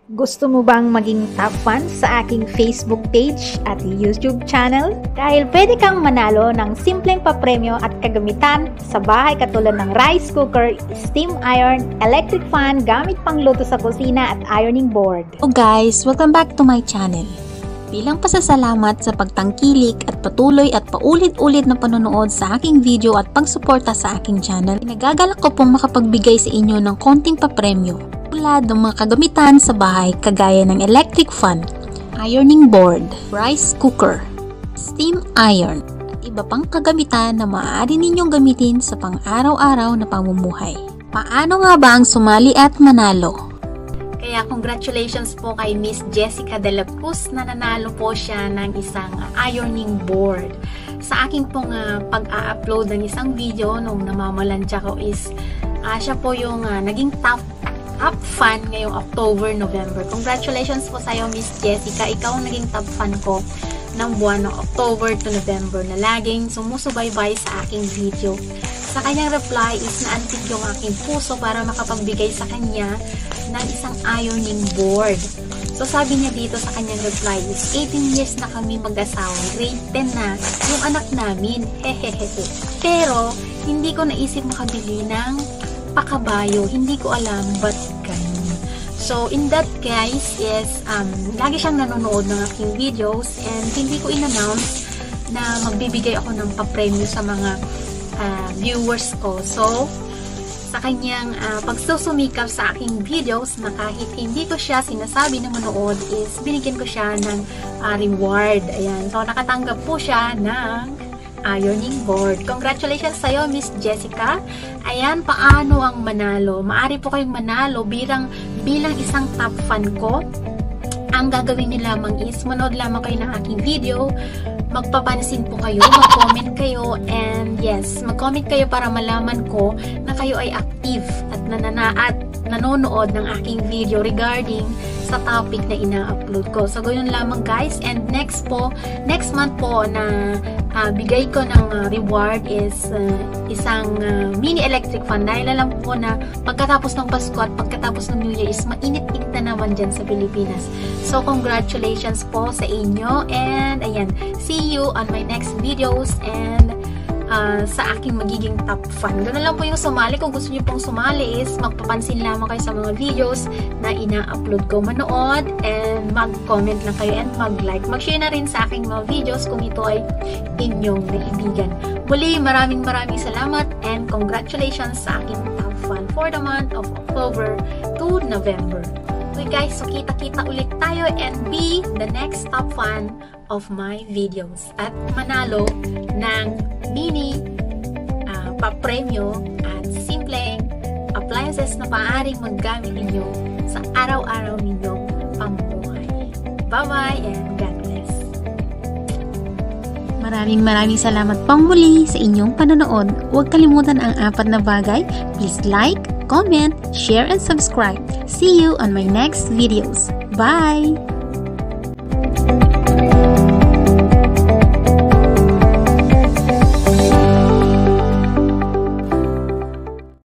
Gusto mo bang maging top fan sa aking Facebook page at YouTube channel? Dahil pwede kang manalo ng simpleng papremyo at kagamitan sa bahay katulad ng rice cooker, steam iron, electric fan, gamit pangluto sa kusina at ironing board. Hello guys! Welcome back to my channel. Bilang pasasalamat sa pagtangkilik at patuloy at paulit-ulit na panonood sa aking video at pagsuporta sa aking channel, nagagalak ko pong makapagbigay sa inyo ng konting papremyo tulad ng mga kagamitan sa bahay kagaya ng electric fan, ironing board, rice cooker, steam iron, at iba pang kagamitan na maaari ninyong gamitin sa pang-araw-araw na pamumuhay. Paano nga ba ang sumali at manalo? Kaya congratulations po kay Miss Jessica de la Cruz na nanalo po siya ng isang ironing board. Sa aking pong pag-a-upload ng isang video nung namamalansya ko is siya po yung naging top fan ngayong October, November. Congratulations po sa iyo, Miss Jessica. Ikaw ang naging top fan ko ng buwan ng October to November na laging sumusubaybay sa aking video. Sa kanyang reply is naantig yung aking puso para makapagbigay sa kanya ng isang ironing board. So sabi niya dito sa kanyang reply is 18 years na kami mag-asawa, grade 10 na yung anak namin, hehehehe. Pero hindi ko naisip makabili ng pakabayo, hindi ko alam ba't ganun. So in that case is lagi siyang nanonood ng aking videos and hindi ko in-announce na magbibigay ako ng papremyo sa mga viewers ko. So sa kanyang pagsusumikap sa aking videos na kahit hindi ko siya sinasabi na manood is binigyan ko siya ng reward. Ayan. So nakatanggap po siya ng ironing board. Congratulations sa iyo, Miss Jessica. Ayan, paano ang manalo? Maari po kayong manalo bilang isang top fan ko. Ang gagawin niyo lamang is manood lamang kayo ng aking video, magpapansin po kayo, mag-comment kayo, and yes, mag-comment kayo para malaman ko na kayo ay active at nanonood ng aking video regarding sa topic na ina-upload ko. So, ganoon lamang guys. And next month po na bigay ko ng reward is isang mini electric fan. Dahil alam po na pagkatapos ng Pasko at pagkatapos ng New Year is mainit-init na naman dyan sa Pilipinas. So, congratulations po sa inyo. And ayan, see you on my next videos and sa aking magiging top fan. Ganun lang po yung sumali. Kung gusto niyo pong sumali is magpapansin lamang kayo sa mga videos na ina-upload ko. Manood and mag-comment lang kayo and mag-like. Mag-share na rin sa aking mga videos kung ito ay inyong naibigan. Muli, maraming salamat and congratulations sa aking top fan for the month of October to November. Okay guys, so kita-kita ulit tayo and be the next top fan of my videos at manalo ng mini papremyo at simpleng appliances na maaaring maggamit ninyo sa araw-araw ninyong pamumuhay. Bye-bye and God bless! Maraming salamat pang muli sa inyong panonood. Huwag kalimutan ang 4 na bagay. Please like, comment, share, and subscribe. See you on my next videos. Bye!